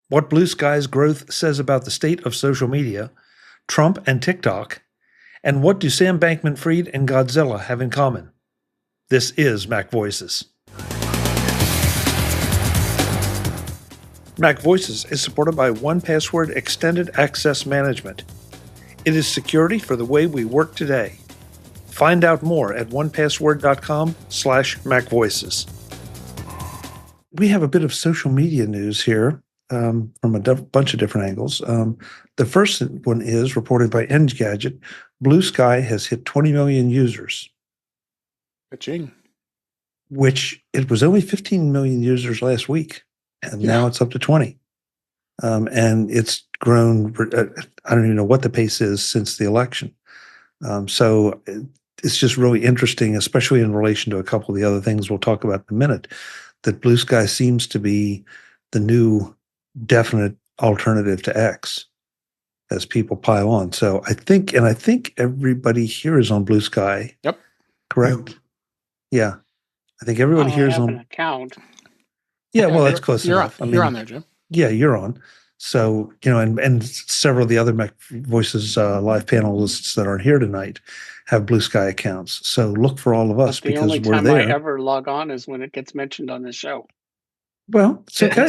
what Blue Sky's growth says about the state of social media, Trump and TikTok, and what do Sam Bankman-Fried and Godzilla have in common? This is MacVoices. MacVoices is supported by 1Password Extended Access Management. It is security for the way we work today. Find out more at onepassword.com/MacVoices. We have a bit of social media news here from a bunch of different angles. The first one is reported by Engadget. Bluesky has hit 20 million users. Ka-ching. Which it was only 15 million users last week, and now it's up to 20. And it's grown, I don't even know what the pace is since the election. So it's just really interesting, especially in relation to a couple of the other things we'll talk about in a minute, that Bluesky seems to be the new definite alternative to X as people pile on. So I think everybody here is on Bluesky. Yep. Correct? Yeah. I think everybody here I is have on an account. Yeah, well, that's close enough. You're on there, Jim. Yeah, you're on. So, and several of the other MacVoices live panelists that aren't here tonight have Bluesky accounts. So look for all of us The because only we're time there. I ever log on is when it gets mentioned on the show. Well, it's okay.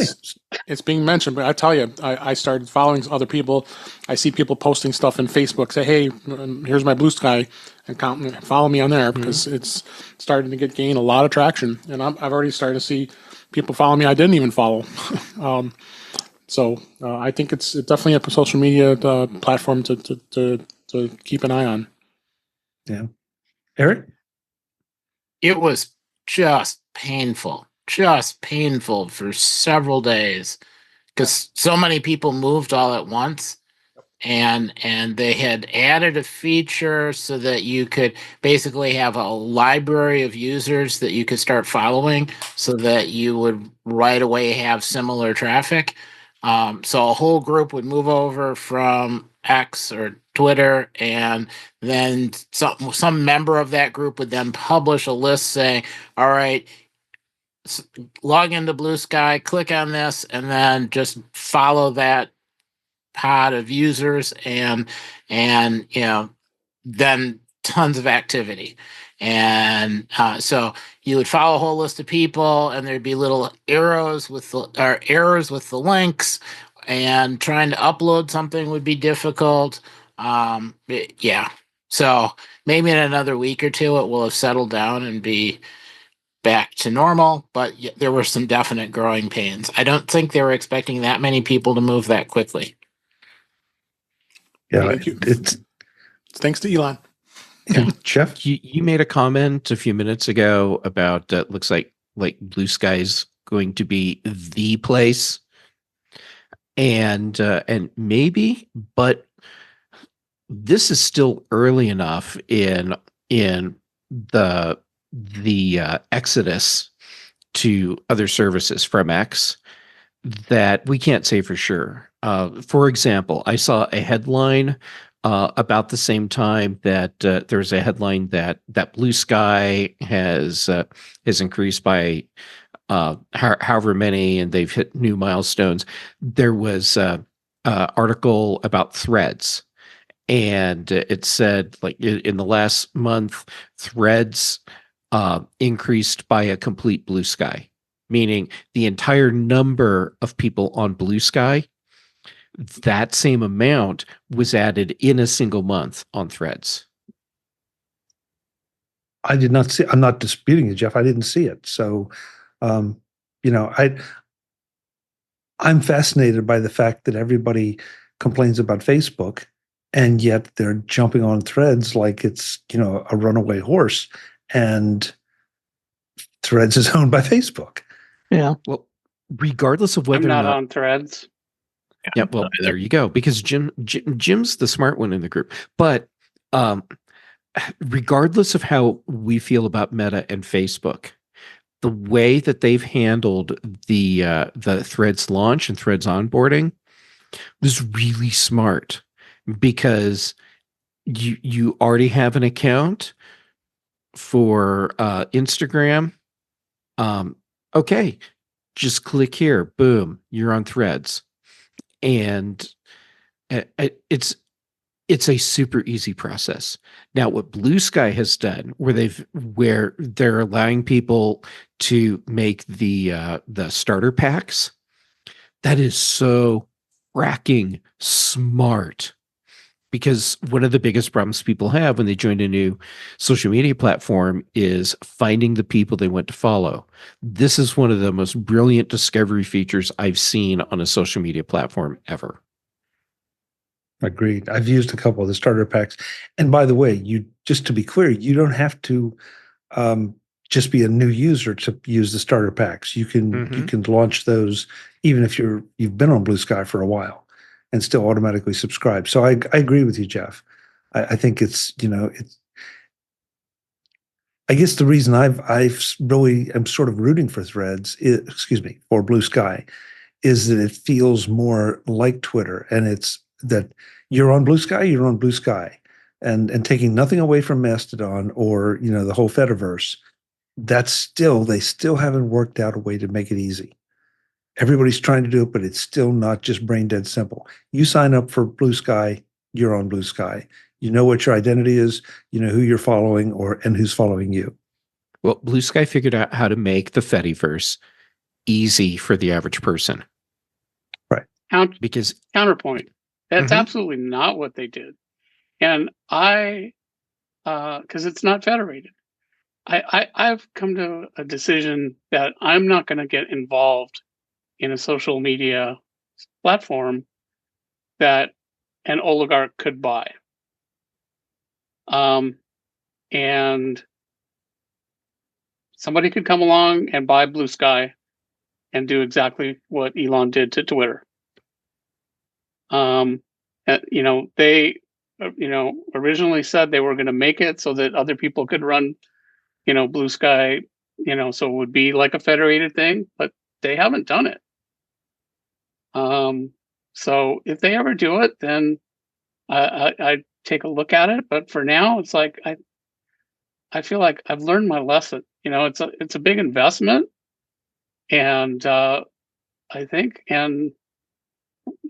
It's being mentioned, but I tell you, I started following other people. I see people posting stuff in Facebook. Say, hey, here's my Bluesky account. Follow me on there because it's starting to gain a lot of traction. And I've already started to see people follow me I didn't even follow. So I think it's definitely a social media platform to keep an eye on. Yeah. Eric? It was just painful for several days because so many people moved all at once, and they had added a feature so that you could basically have a library of users that you could start following so that you would right away have similar traffic. So a whole group would move over from X or Twitter, and then some member of that group would then publish a list saying, all right, log into Bluesky, click on this, and then just follow that pod of users, and then tons of activity. And so you would follow a whole list of people, and there'd be little errors with the links, and trying to upload something would be difficult. So maybe in another week or two, it will have settled down and be back to normal, but there were some definite growing pains. I don't think they were expecting that many people to move that quickly. Yeah, Thank you. it's Thanks to Elon. Jeff? You made a comment a few minutes ago about looks like Bluesky's going to be the place, and maybe, but this is still early enough in the exodus to other services from X that we can't say for sure. For example, I saw a headline about the same time that there's a headline that Bluesky has increased by however many, and they've hit new milestones. There was an article about Threads, and it said in the last month, Threads increased by a complete Bluesky, meaning the entire number of people on Bluesky, that same amount was added in a single month on Threads. I did not see. I'm not disputing you, Jeff. I didn't see it. So, I'm fascinated by the fact that everybody complains about Facebook, and yet they're jumping on Threads like it's a runaway horse. And Threads is owned by Facebook. Yeah. Well, regardless of whether I'm not or not on Threads. Yeah, well, there you go. Because Jim's the smart one in the group. But regardless of how we feel about Meta and Facebook, the way that they've handled the Threads launch and Threads onboarding was really smart, because you already have an account for Instagram. Okay, just click here. Boom, you're on Threads. and it's a super easy process. Now, what Bluesky has done, where they're allowing people to make the starter packs, that is so fracking smart. Because one of the biggest problems people have when they join a new social media platform is finding the people they want to follow. This is one of the most brilliant discovery features I've seen on a social media platform ever. Agreed. I've used a couple of the starter packs. And by the way, just to be clear, you don't have to just be a new user to use the starter packs. You can launch those even if you've been on Bluesky for a while and still automatically subscribe. So I agree with you, Jeff. I think it's I guess the reason I've really am sort of rooting for Threads, for Bluesky, is that it feels more like Twitter, and it's that you're on Bluesky, and taking nothing away from Mastodon or the whole Fediverse. They still haven't worked out a way to make it easy. Everybody's trying to do it, but it's still not just brain dead simple. You sign up for Bluesky, you're on Bluesky. You know what your identity is. You know who you're following and who's following you. Well, Bluesky figured out how to make the Fediverse easy for the average person. Right. Because counterpoint. That's absolutely not what they did. And because it's not federated. I've come to a decision that I'm not going to get involved in a social media platform that an oligarch could buy. And somebody could come along and buy Bluesky and do exactly what Elon did to Twitter. They originally said they were going to make it so that other people could run, Bluesky, so it would be like a federated thing, but they haven't done it. So if they ever do it, then I take a look at it. But for now, it's like I feel like I've learned my lesson. It's a big investment, and I think, and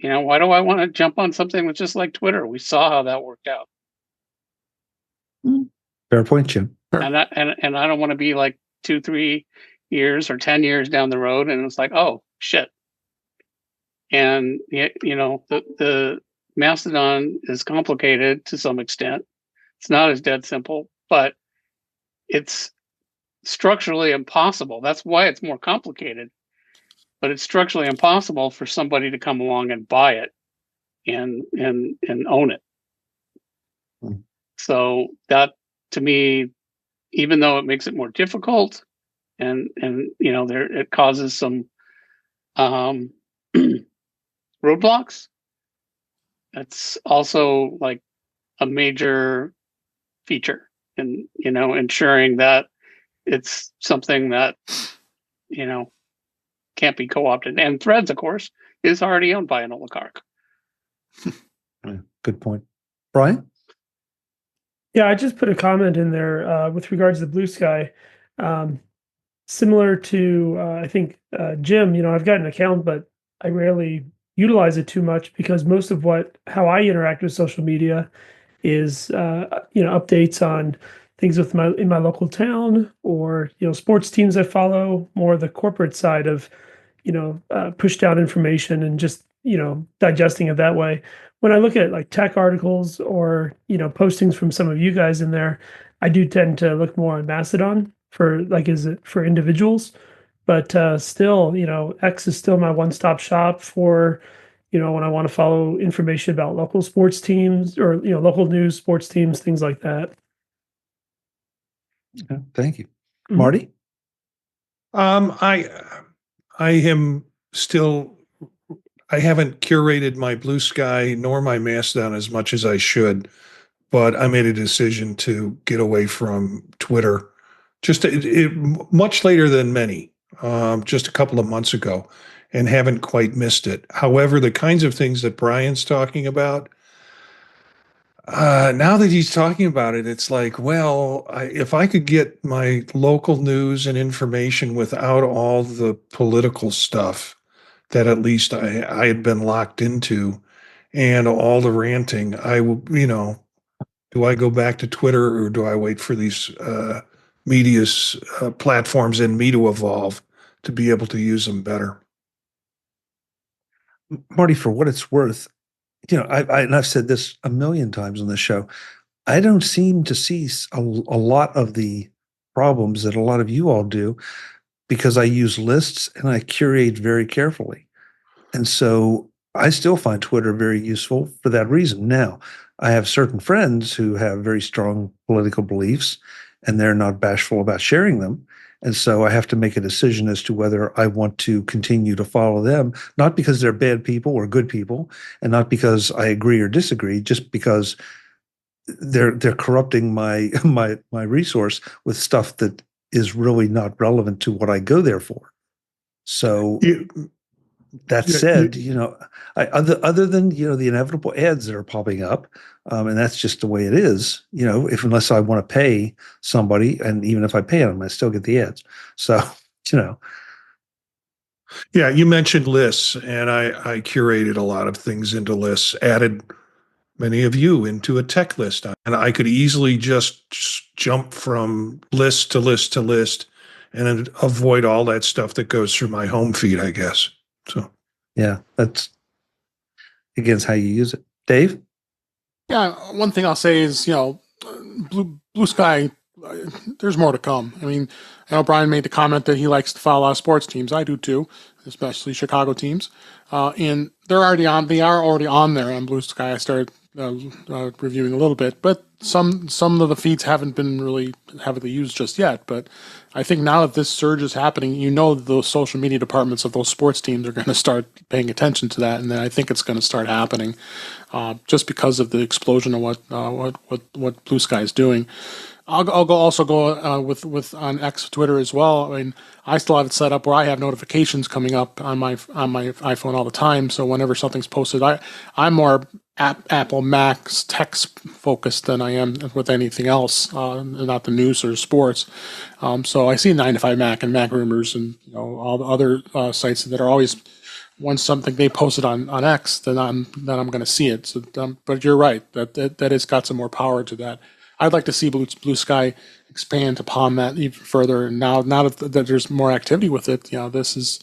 why do I want to jump on something that's just like Twitter? We saw how that worked out. Fair point, Jim. And I don't want to be like 2-3 years or 10 years down the road, and it's like, oh shit. And the Mastodon is complicated to some extent. It's not as dead simple, but it's structurally impossible. That's why it's more complicated. But it's structurally impossible for somebody to come along and buy it and own it. So that, to me, even though it makes it more difficult, and it causes some roadblocks, it's also like a major feature in ensuring that it's something that can't be co-opted. And Threads, of course, is already owned by an oligarch. Good point. Brian? Yeah, I just put a comment in there with regards to Bluesky. Similar to, I think, Jim, I've got an account, but I rarely utilize it too much because most of how I interact with social media is, updates on things in my local town, or sports teams I follow, more the corporate side of push down information and just digesting it that way. When I look at like tech articles or postings from some of you guys in there, I do tend to look more on Mastodon for individuals, but still X is still my one-stop shop for when I want to follow information about local sports teams or local news, sports teams, things like that. Okay, thank you. Marty? I haven't curated my Bluesky nor my Mastodon as much as I should, but I made a decision to get away from Twitter much later than many, just a couple of months ago, and haven't quite missed it. However, the kinds of things that Brian's talking about, now that he's talking about it, it's like, well, if I could get my local news and information without all the political stuff, that at least I had been locked into, and all the ranting. Do I go back to Twitter or do I wait for these media's platforms and me to evolve to be able to use them better? Marty, for what it's worth, and I've said this a million times on the show, I don't seem to see a lot of the problems that a lot of you all do because I use lists and I curate very carefully. And so I still find Twitter very useful for that reason. Now, I have certain friends who have very strong political beliefs and they're not bashful about sharing them. And so I have to make a decision as to whether I want to continue to follow them, not because they're bad people or good people, and not because I agree or disagree, just because they're corrupting my resource with stuff that is really not relevant to what I go there for. So that said, other than the inevitable ads that are popping up, and that's just the way it is. Unless I want to pay somebody, and even if I pay them, I still get the ads. So Yeah, you mentioned lists, and I curated a lot of things into lists, added many of you into a tech list, and I could easily just jump from list to list to list and avoid all that stuff that goes through my home feed, I guess. So, yeah, that's against how you use it. Dave? Yeah, one thing I'll say is, Bluesky, there's more to come. I mean, I know Brian made the comment that he likes to follow a lot of sports teams. I do too, especially Chicago teams. And they are already on there on Bluesky. I started reviewing a little bit, but some of the feeds haven't been really heavily used just yet. But I think now that this surge is happening, those social media departments of those sports teams are going to start paying attention to that, and then I think it's going to start happening just because of the explosion of what Bluesky is doing. I'll also go with on X, Twitter as well. I mean, I still have it set up where I have notifications coming up on my iPhone all the time. So whenever something's posted, I'm more Apple Mac's tech focused than I am with anything else, not the news or sports. So I see 9 to 5 Mac and Mac Rumors and all the other sites that are always. Once something they posted on X, then I'm going to see it. So, but you're right that it's got some more power to that. I'd like to see Bluesky expand upon that even further. And now that there's more activity with it, this is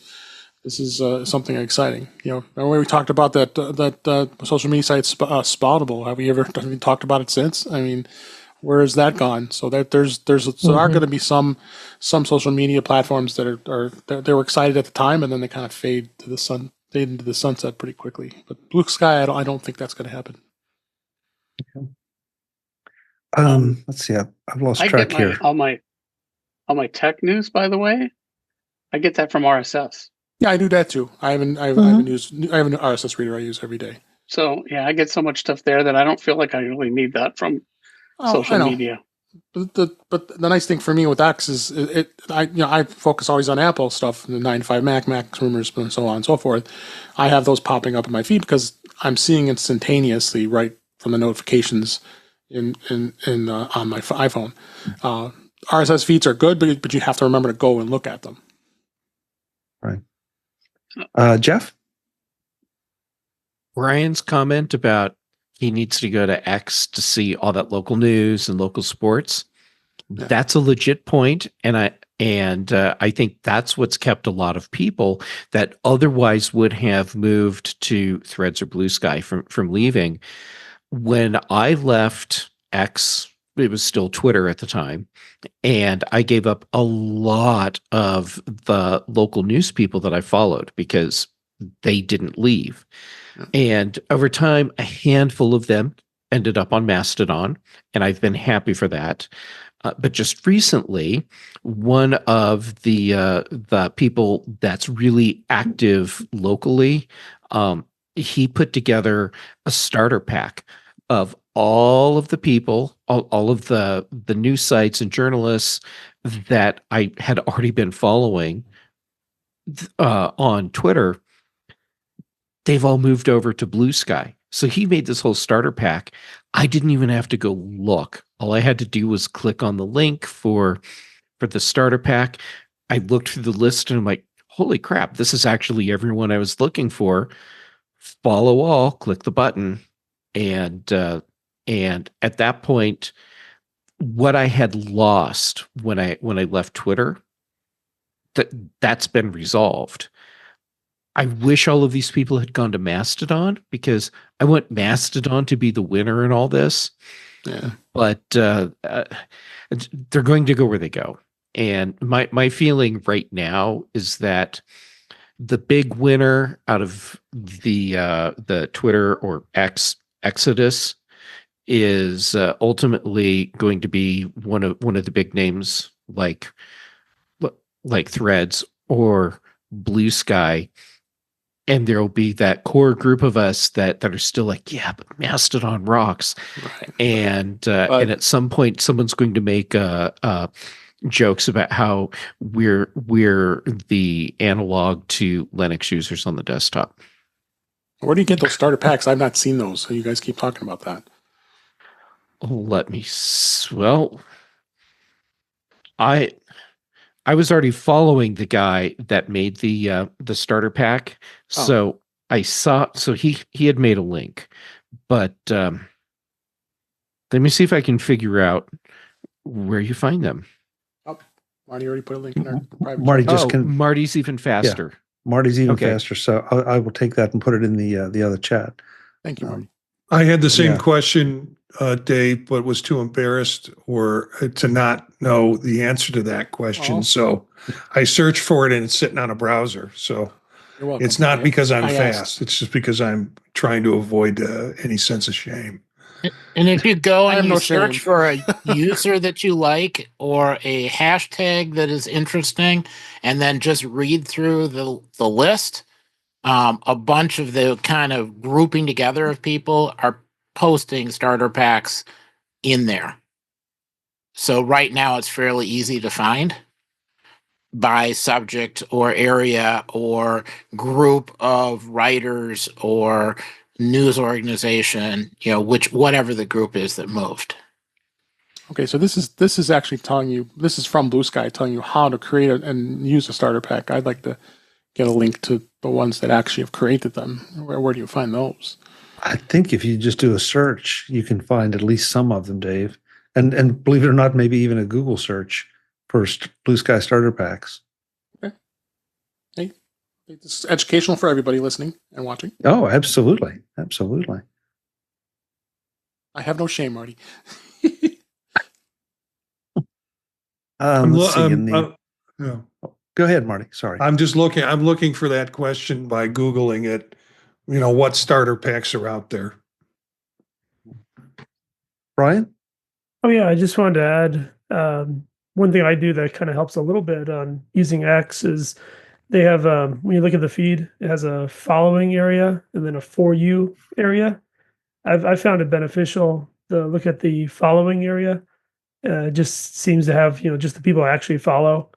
something exciting. Remember we talked about that social media site Spoutable. Have we ever talked about it since? I mean, where has that gone? So that there are going to be some social media platforms that they were excited at the time, and then they kind of fade into the sunset pretty quickly. But Bluesky, I don't think that's going to happen. Okay. Let's see. I've lost I track get here. all my tech news, by the way. I get that from RSS. Yeah, I do that too. I have an RSS reader I use every day. So yeah, I get so much stuff there that I don't feel like I really need that from social media. But the nice thing for me with X is I focus always on Apple stuff, the 9 to 5 Mac Rumors, and so on and so forth. I have those popping up in my feed because I'm seeing instantaneously right from the notifications in on my iPhone. RSS feeds are good, but you have to remember to go and look at them. Right. Jeff? Ryan's comment about he needs to go to X to see all that local news and local sports. Yeah. That's a legit point, and I think that's what's kept a lot of people that otherwise would have moved to Threads or Bluesky from leaving. When I left X, it was still Twitter at the time, and I gave up a lot of the local news people that I followed because they didn't leave. And over time, a handful of them ended up on Mastodon, and I've been happy for that. But just recently, one of the people that's really active locally, he put together a starter pack of all of the people, all of the news sites and journalists that I had already been following on Twitter. They've all moved over to Bluesky. So he made this whole starter pack. I didn't even have to go look. All I had to do was click on the link for the starter pack. I looked through the list and I'm like, holy crap, this is actually everyone I was looking for. Follow all, click the button. And at that point, what I had lost when I left Twitter, that's been resolved. I wish all of these people had gone to Mastodon, because I want Mastodon to be the winner in all this. Yeah. But they're going to go where they go. And my feeling right now is that the big winner out of the Twitter or X exodus is ultimately going to be one of the big names like Threads or Bluesky. And there'll be that core group of us that are still like, yeah, but Mastodon rocks. Right. And at some point, someone's going to make jokes about how we're the analog to Linux users on the desktop. Where do you get those starter packs? I've not seen those. So you guys keep talking about that. Well, I was already following the guy that made the starter pack, so I saw. So he had made a link, but let me see if I can figure out where you find them. Oh, Marty already put a link in our private Marty chat. just can. Marty's even faster. Marty's even Okay. faster, so I will take that and put it in the other chat. Thank you, Marty. I had the same Yeah. question, Dave, but was too embarrassed or to not know the answer to that question. Oh. So I searched for it and it's sitting on a browser. So You're welcome. it's not because I'm I asked. fast. It's just because I'm trying to avoid any sense of shame. And if you go I have and you no search shame. for a user that you like or a hashtag that is interesting, and then just read through the list, a bunch of the kind of grouping together of people are posting starter packs in there. So right now it's fairly easy to find by subject or area or group of writers or news organization, whatever the group is that moved. Okay, so this is actually telling you, this is from Bluesky telling you how to create and use a starter pack. I'd like to get a link to the ones that actually have created them. Where do you find those? I think if you just do a search, you can find at least some of them, Dave. And believe it or not, maybe even a Google search for Bluesky starter packs. Hey, this is educational for everybody listening and watching. Oh, absolutely, absolutely. I have no shame, Marty. Let's see. Yeah. Go ahead, Marty. Sorry. I'm looking for that question by Googling it, what starter packs are out there. Brian? Oh yeah, I just wanted to add one thing I do that kind of helps a little bit on using X is they have when you look at the feed, it has a following area and then a for you area. I've found it beneficial to look at the following area. It just seems to have just the people I actually follow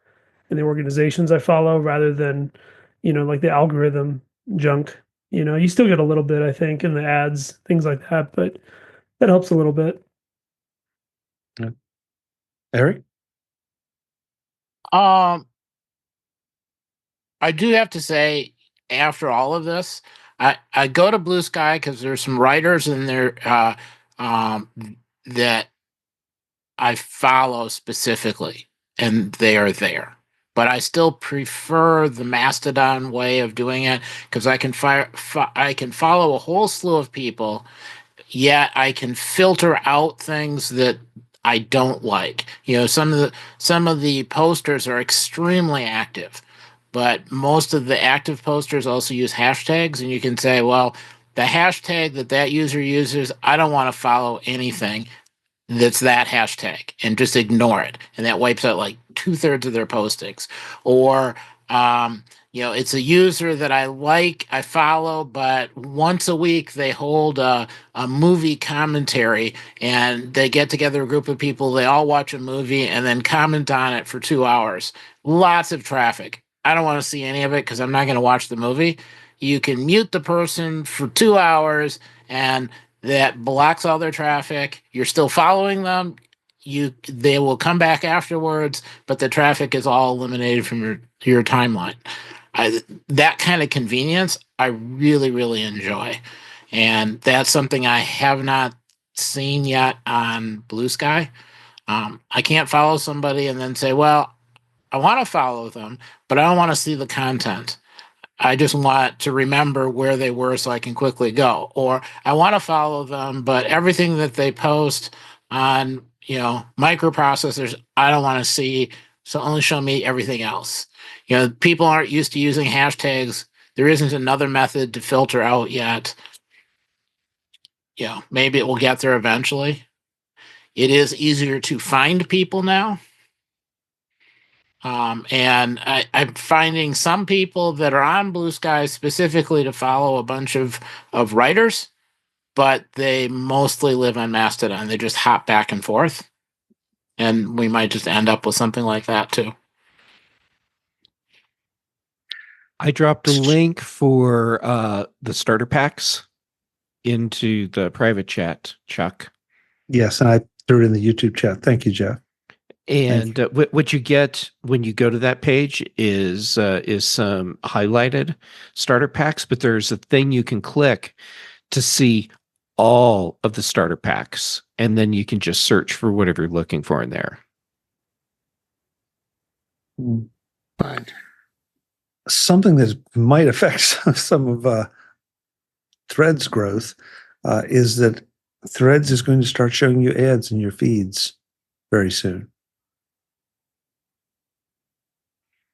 and the organizations I follow rather than like the algorithm junk. You still get a little bit, I think, in the ads, things like that, but that helps a little bit. Eric? I do have to say, after all of this, I go to Bluesky because there's some writers in there that I follow specifically, and they are there. But I still prefer the Mastodon way of doing it because I can follow a whole slew of people, yet I can filter out things that I don't like. Some of the posters are extremely active, but most of the active posters also use hashtags, and you can say, well, the hashtag that user uses, I don't want to follow anything that's that hashtag, and just ignore it, and that wipes out like 2/3 of their postings. Or it's a user that I follow, but once a week they hold a movie commentary, and they get together a group of people, they all watch a movie and then comment on it for 2 hours. Lots of traffic. I don't want to see any of it because I'm not going to watch the movie. You can mute the person for 2 hours, and that blocks all their traffic. You're still following them. They will come back afterwards, but the traffic is all eliminated from your timeline. that kind of convenience, I really, really enjoy. And that's something I have not seen yet on Bluesky. I can't follow somebody and then say, well, I want to follow them, but I don't want to see the content. I just want to remember where they were so I can quickly go. Or I want to follow them, but everything that they post on, microprocessors, I don't want to see. So only show me everything else. People aren't used to using hashtags. There isn't another method to filter out yet. Maybe it will get there eventually. It is easier to find people now. And I'm finding some people that are on Bluesky specifically to follow a bunch of writers, but they mostly live on Mastodon. They just hop back and forth. And we might just end up with something like that too. I dropped a link for the starter packs into the private chat, Chuck. Yes, and I threw it in the YouTube chat. Thank you, Jeff. And what you get when you go to that page is some highlighted starter packs, but there's a thing you can click to see all of the starter packs, and then you can just search for whatever you're looking for in there. Fine. Something that might affect some of Threads growth is that Threads is going to start showing you ads in your feeds very soon.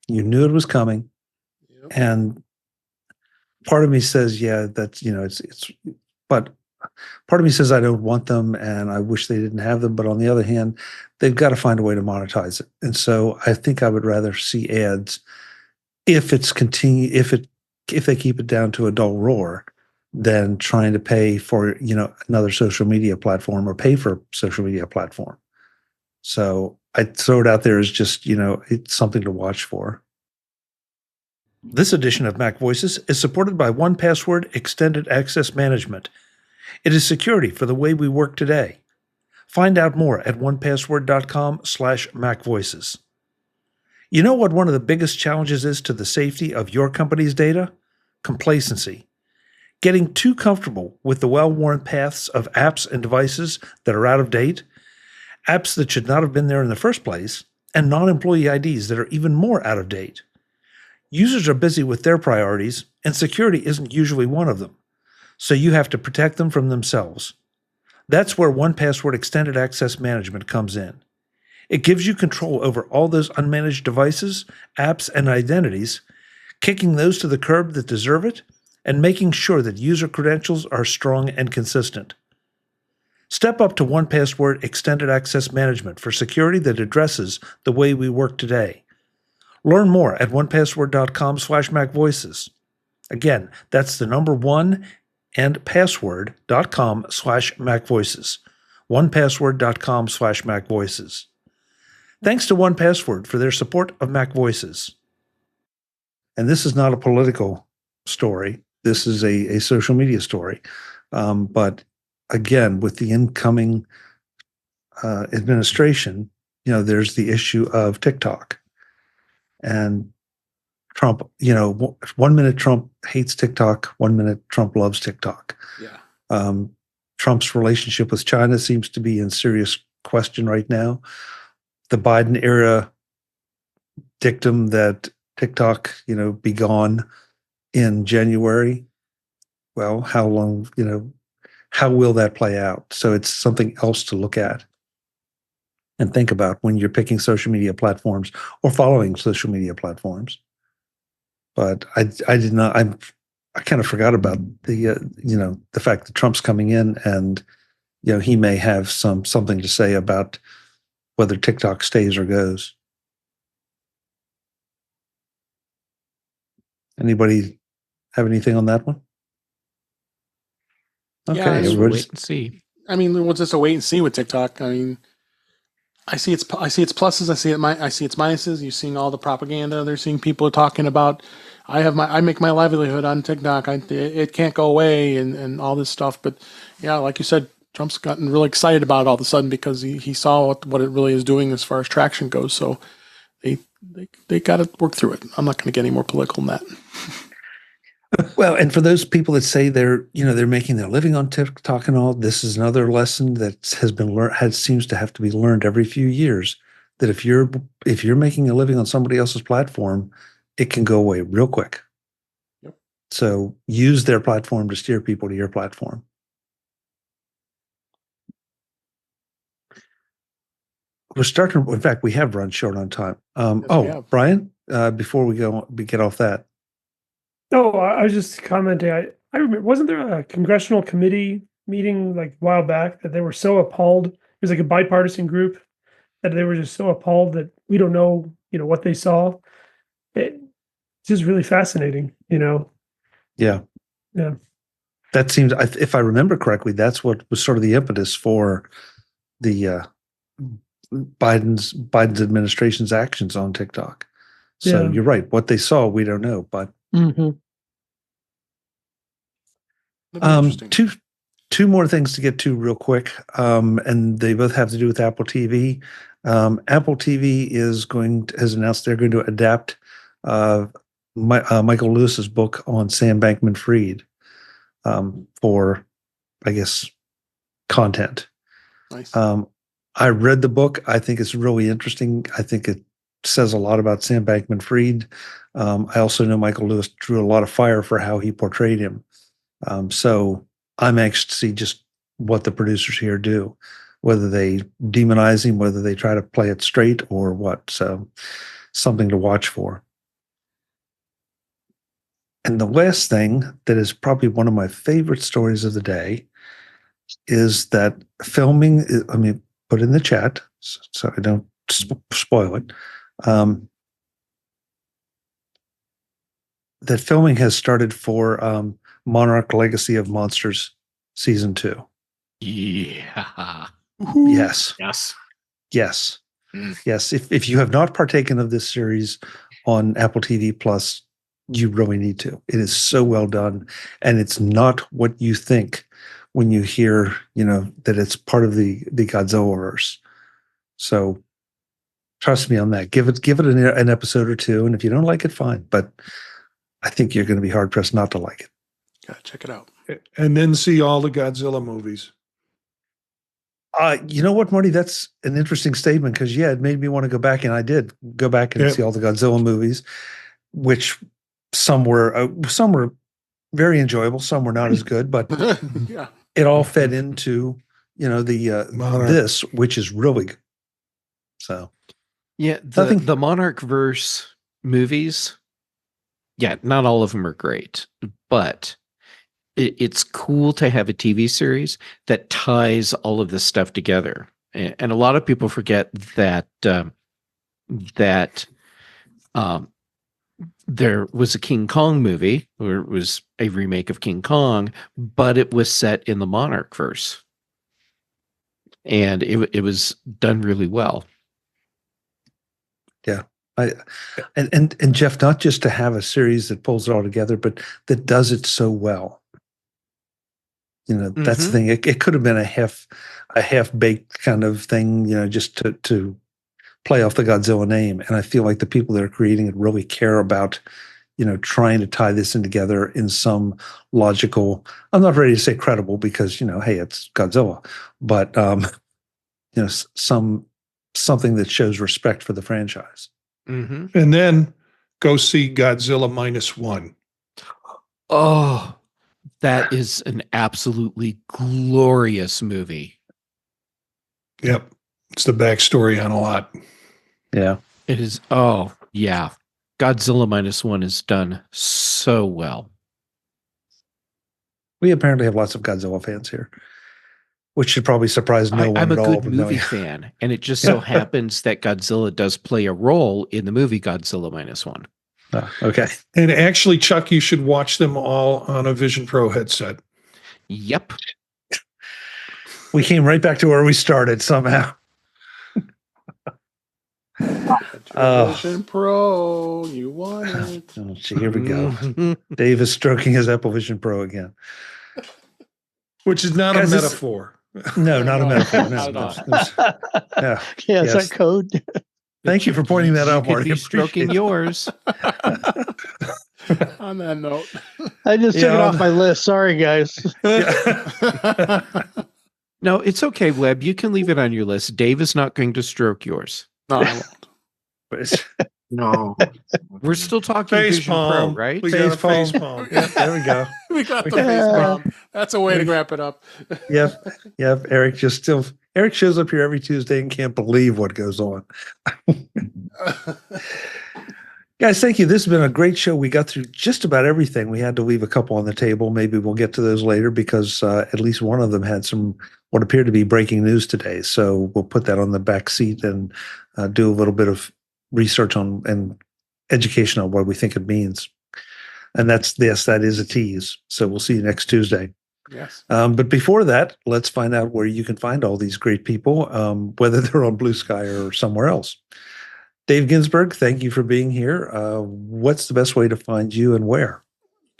You knew it was coming, and part of me says, yeah, that's, it's, but part of me says I don't want them and I wish they didn't have them. But on the other hand, they've got to find a way to monetize it. And so I think I would rather see ads if they keep it down to a dull roar than trying to pay for, another social media platform or pay for a social media platform. So I'd throw it out there as just, it's something to watch for. This edition of Mac Voices is supported by 1Password Extended Access Management. It is security for the way we work today. Find out more at onepassword.com/MacVoices. You know what one of the biggest challenges is to the safety of your company's data? Complacency. Getting too comfortable with the well-worn paths of apps and devices that are out of date, apps that should not have been there in the first place, and non-employee IDs that are even more out of date. Users are busy with their priorities, and security isn't usually one of them, so you have to protect them from themselves. That's where 1Password Extended Access Management comes in. It gives you control over all those unmanaged devices, apps, and identities, kicking those to the curb that deserve it, and making sure that user credentials are strong and consistent. Step up to 1Password Extended Access Management for security that addresses the way we work today. Learn more at onepassword.com/MacVoices. Again, that's the number 1 and password.com/MacVoices. 1Password.com/MacVoices. Thanks to 1Password for their support of Mac Voices. And this is not a political story. This is a social media story. But again, with the incoming administration, there's the issue of TikTok. And Trump, 1 minute Trump hates TikTok, 1 minute Trump loves TikTok. Yeah. Trump's relationship with China seems to be in serious question right now. The Biden era dictum that TikTok, be gone in January. Well, how long, how will that play out? So it's something else to look at and think about when you're picking social media platforms or following social media platforms. But I kind of forgot about the fact that Trump's coming in and, he may have something to say about whether TikTok stays or goes. Anybody have anything on that one? Okay, Yeah, Wait and see. I mean, we'll just wait and see with TikTok. I mean, I see its pluses. I see its minuses. You're seeing all the propaganda. They're seeing people talking about. I make my livelihood on TikTok. It can't go away and all this stuff. But yeah, like you said, Trump's gotten really excited about it all of a sudden because he saw what it really is doing as far as traction goes. So they got to work through it. I'm not going to get any more political than that. Well, and for those people that say they're making their living on TikTok and all, this is another lesson that has been learned, seems to have to be learned every few years, that if you're making a living on somebody else's platform, it can go away real quick. Yep. So use their platform to steer people to your platform. We're starting. In fact, we have run short on time. Brian, before we get off that. No, I was just commenting. I remember, wasn't there a congressional committee meeting like a while back that they were so appalled? It was like a bipartisan group that they were just so appalled that we don't know, what they saw. It's just really fascinating, Yeah. Yeah. That seems, if I remember correctly, that's what was sort of the impetus for the Biden's administration's actions on TikTok. So Yeah. you're right. What they saw, we don't know, but. Two more things to get to real quick, and they both have to do with Apple TV. Apple TV has announced they're going to adapt Michael Lewis's book on Sam Bankman-Fried for, I guess, content. Nice. I read the book. I think it's really interesting. I think it says a lot about Sam Bankman-Fried. I also know Michael Lewis drew a lot of fire for how he portrayed him. So I'm anxious to see just what the producers here do, whether they demonize him, whether they try to play it straight or what. So something to watch for. And the last thing that is probably one of my favorite stories of the day is that filming, put in the chat so I don't spoil it. That filming has started for Monarch Legacy of Monsters Season 2. Yeah. Yes. Yes. Yes. Yes. If you have not partaken of this series on Apple TV Plus, you really need to. It is so well done. And it's not what you think when you hear, that it's part of the Godzilla-verse. So trust me on that. Give it an episode or two. And if you don't like it, fine. But I think you're going to be hard pressed not to like it. Gotta check it out. And then see all the Godzilla movies. You know what, Marty? That's an interesting statement because, it made me want to go back. And I did go back and see all the Godzilla movies, which some were very enjoyable. Some were not as good, but Yeah. it all fed into, this, which is really good. So, yeah, the Monarch verse movies, not all of them are great, but it's cool to have a TV series that ties all of this stuff together. And a lot of people forget that there was a King Kong movie, or it was a remake of King Kong, but it was set in the Monarch verse. And it was done really well. Yeah. And Jeff, not just to have a series that pulls it all together, but that does it so well. That's the thing. It could have been a half-baked kind of thing, just to play off the Godzilla name. And I feel like the people that are creating it really care about, trying to tie this in together in some logical, I'm not ready to say credible because, hey, it's Godzilla, but, something that shows respect for the franchise. And then go see Godzilla -1. Oh, that is an absolutely glorious movie. Yep. It's the backstory on a lot. Yeah. It is. Oh, yeah. Godzilla -1 is done so well. We apparently have lots of Godzilla fans here, which should probably surprise no one I'm a at all. good movie fan, and it just so happens that Godzilla does play a role in the movie Godzilla -1. Oh, okay. And actually, Chuck, you should watch them all on a Vision Pro headset. Yep. We came right back to where we started somehow. Vision Pro, you want it. Oh, gee, here we go. Dave is stroking his Apple Vision Pro again. Which is not Guys, a metaphor. No, not a metaphor. Not No, at all. yeah. Yeah, is that code? Thank you for pointing that out, You could Marty. be stroking yours. On that note. I just took it off my list. Sorry, guys. No, it's okay, Webb. You can leave it on your list. Dave is not going to stroke yours. No, I won't. No. We're still talking Face Vision palm. Pro, right? We got a Face face palm. Yeah, there we go. We got the face bomb. That's a way to wrap it up. Yep. Eric Eric shows up here every Tuesday and can't believe what goes on. Guys, thank you. This has been a great show. We got through just about everything. We had to leave a couple on the table. Maybe we'll get to those later because at least one of them had some what appeared to be breaking news today. So we'll put that on the back seat and do a little bit of research on and education on what we think it means. And that is a tease. So we'll see you next Tuesday. Yes. But before that, let's find out where you can find all these great people, whether they're on Bluesky or somewhere else. Dave Ginsburg, thank you for being here. What's the best way to find you and where?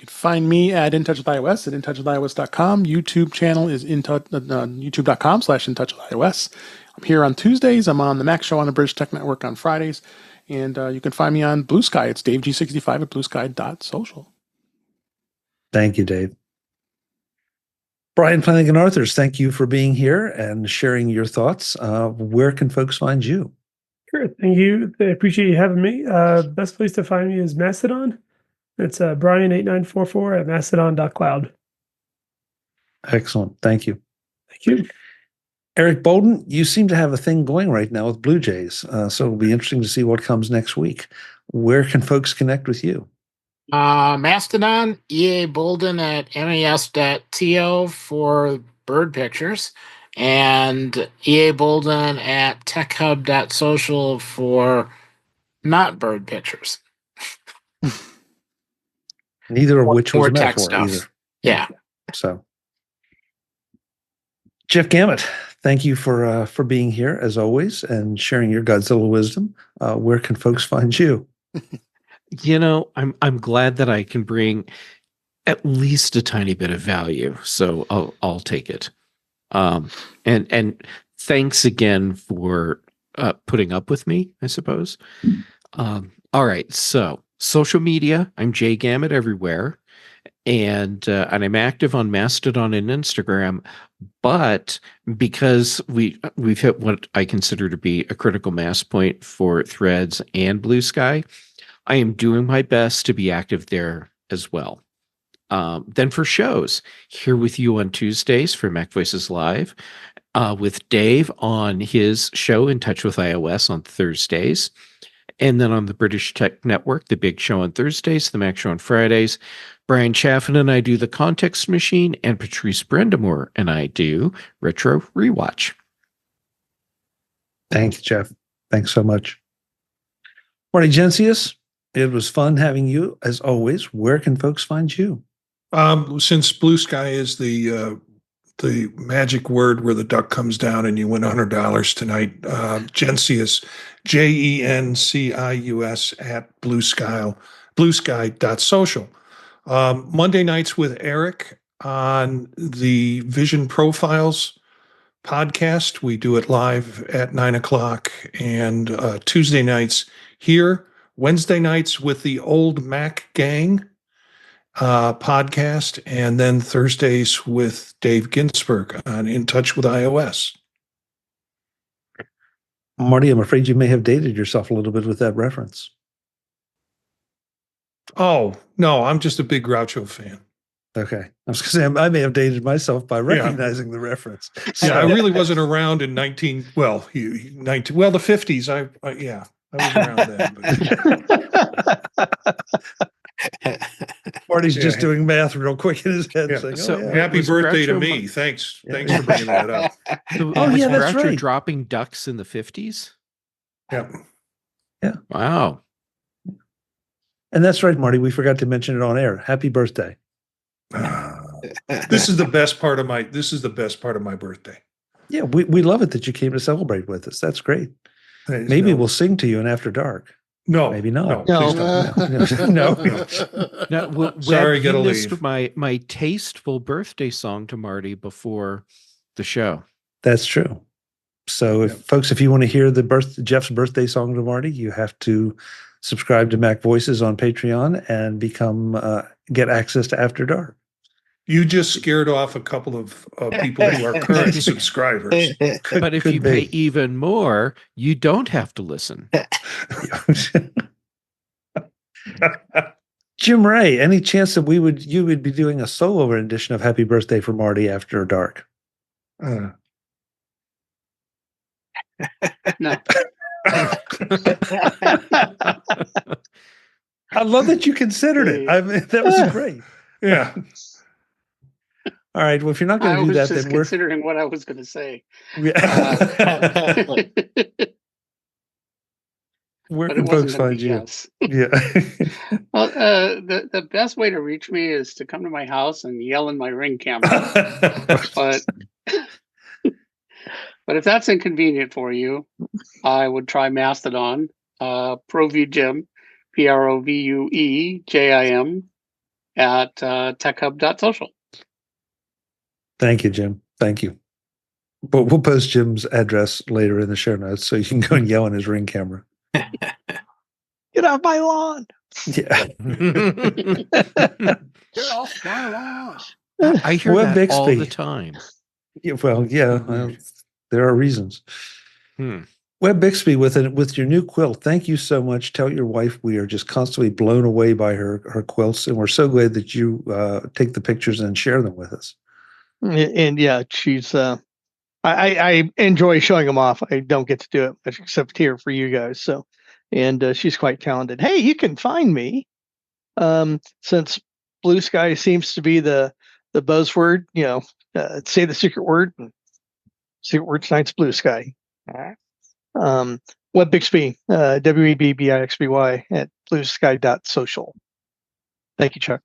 You can find me at In Touch with iOS at intouchwithios.com. YouTube channel is youtube.com/intouchwithios. I'm here on Tuesdays. I'm on the Mac Show on the British Tech Network on Fridays. And you can find me on Bluesky. It's DaveG65 at bluesky.social. Thank you, Dave. Brian Flanagan Arthurs, thank you for being here and sharing your thoughts. Where can folks find you? Sure. Thank you. I appreciate you having me. Best place to find me is Mastodon. It's Brian8944 at mastodon.cloud. Excellent. Thank you. Thank you. Eric Bolden, you seem to have a thing going right now with Blue Jays. So it'll be interesting to see what comes next week. Where can folks connect with you? Mastodon, EA Bolden at mas.to for bird pictures, and EA Bolden at techhub.social for not bird pictures. Neither of which was or meant tech for stuff. either. Yeah. So, Jeff Gamet, thank you for being here as always and sharing your Godzilla wisdom. Where can folks find you? You know, I'm glad that I can bring at least a tiny bit of value, so I'll take it. And thanks again for putting up with me, I suppose. All right, so social media, I'm Jay Gamet everywhere, and I'm active on Mastodon and Instagram. But because we've hit what I consider to be a critical mass point for Threads and Bluesky, I am doing my best to be active there as well. Then for shows, here with you on Tuesdays for MacVoices Live, with Dave on his show In Touch with iOS on Thursdays, and then on the British Tech Network, the Big Show on Thursdays, the Mac Show on Fridays. Brian Chaffin and I do The Context Machine, and Patrice Brendamore and I do Retro Rewatch. Thank you, Jeff. Thanks so much. Marty Gensius, it was fun having you as always. Where can folks find you? Since Bluesky is the magic word where the duck comes down and you win $100 tonight, Gensius, JENCIUS at bluesky.social. Monday nights with Eric on the Vision Profiles podcast. We do it live at 9:00, and Tuesday nights here. Wednesday nights with the Old Mac Gang podcast, and then Thursdays with Dave Ginsburg on In Touch with iOS. Marty, I'm afraid you may have dated yourself a little bit with that reference. Oh, no, I'm just a big Groucho fan. Okay. I was going to say, I may have dated myself by recognizing the reference. Yeah, I really wasn't around in the 50s. I was around then. Marty's just doing math real quick in his head. Yeah. Saying, So, happy was birthday to Groucho me. Thanks for bringing that up. So Oh, was yeah, that's Groucho right. dropping ducks in the 50s? Yeah. Wow. And that's right, Marty. We forgot to mention it on air. Happy birthday. This is the best part of my birthday. Yeah, we love it that you came to celebrate with us. That's great. Maybe we'll sing to you in After Dark. No, Maybe not. No, please don't. No. Now, Sorry, you gotta missed leave. my tasteful birthday song to Marty before the show. That's true. So if you want to hear Jeff's birthday song to Marty, you have to subscribe to Mac Voices on Patreon and get access to After Dark. You just scared off a couple of people who are current subscribers. But if you pay even more, you don't have to listen. Jim Ray, any chance that you would be doing a solo rendition of Happy Birthday for Marty After Dark? No. I love that you considered it. I mean, that was great. Yeah. All right. Well, if you're not going to do that, then we're considering what I was going to say. Where can folks find you? Yes. Yeah. Well, the best way to reach me is to come to my house and yell in my Ring camera. But if that's inconvenient for you, I would try Mastodon, ProView Jim, ProVueJim at techhub.social. Thank you, Jim. Thank you. But we'll post Jim's address later in the show notes so you can go and yell in his Ring camera. Get off my lawn. Yeah. Get off my lawn. I hear Web that all Bixby. the time. Yeah, well, there are reasons. Web Bixby, with your new quilt, thank you so much. Tell your wife we are just constantly blown away by her quilts, and we're so glad that you take the pictures and share them with us. And yeah, she's I enjoy showing them off. I don't get to do it except here for you guys. So, and she's quite talented. Hey, you can find me since Bluesky seems to be the buzzword. Say the secret word. Secret word tonight's Bluesky. Web Bixby, WEBBIXBY at bluesky.social. Thank you, Chuck.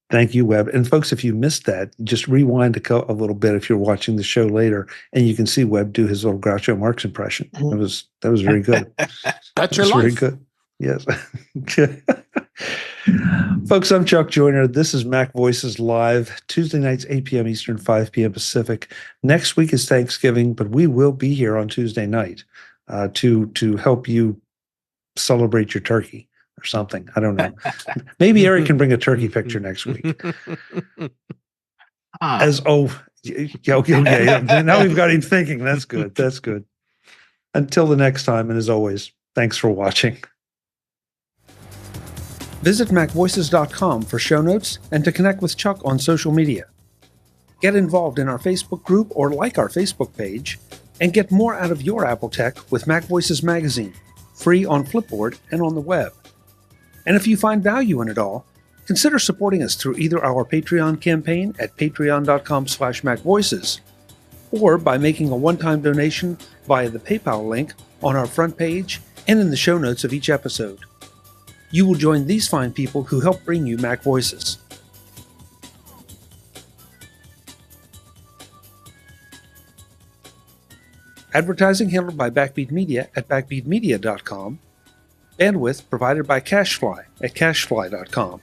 Thank you, Webb. And folks, if you missed that, just rewind a little bit if you're watching the show later, and you can see Webb do his little Groucho Marx impression. That was very good. That's your life. Very good. Yes. Folks, I'm Chuck Joyner. This is Mac Voices Live, Tuesday nights, 8 p.m. Eastern, 5 p.m. Pacific. Next week is Thanksgiving, but we will be here on Tuesday night to help you celebrate your turkey or something. I don't know. Maybe Eric can bring a turkey picture next week. Now we've got him thinking. That's good. That's good. Until the next time, and as always, thanks for watching. Visit MacVoices.com for show notes and to connect with Chuck on social media. Get involved in our Facebook group or like our Facebook page, and get more out of your Apple tech with Mac Voices Magazine, free on Flipboard and on the web. And if you find value in it all, consider supporting us through either our Patreon campaign at patreon.com/MacVoices or by making a one-time donation via the PayPal link on our front page and in the show notes of each episode. You will join these fine people who help bring you Mac Voices. Advertising handled by Backbeat Media at backbeatmedia.com. Bandwidth provided by CashFly at cashfly.com.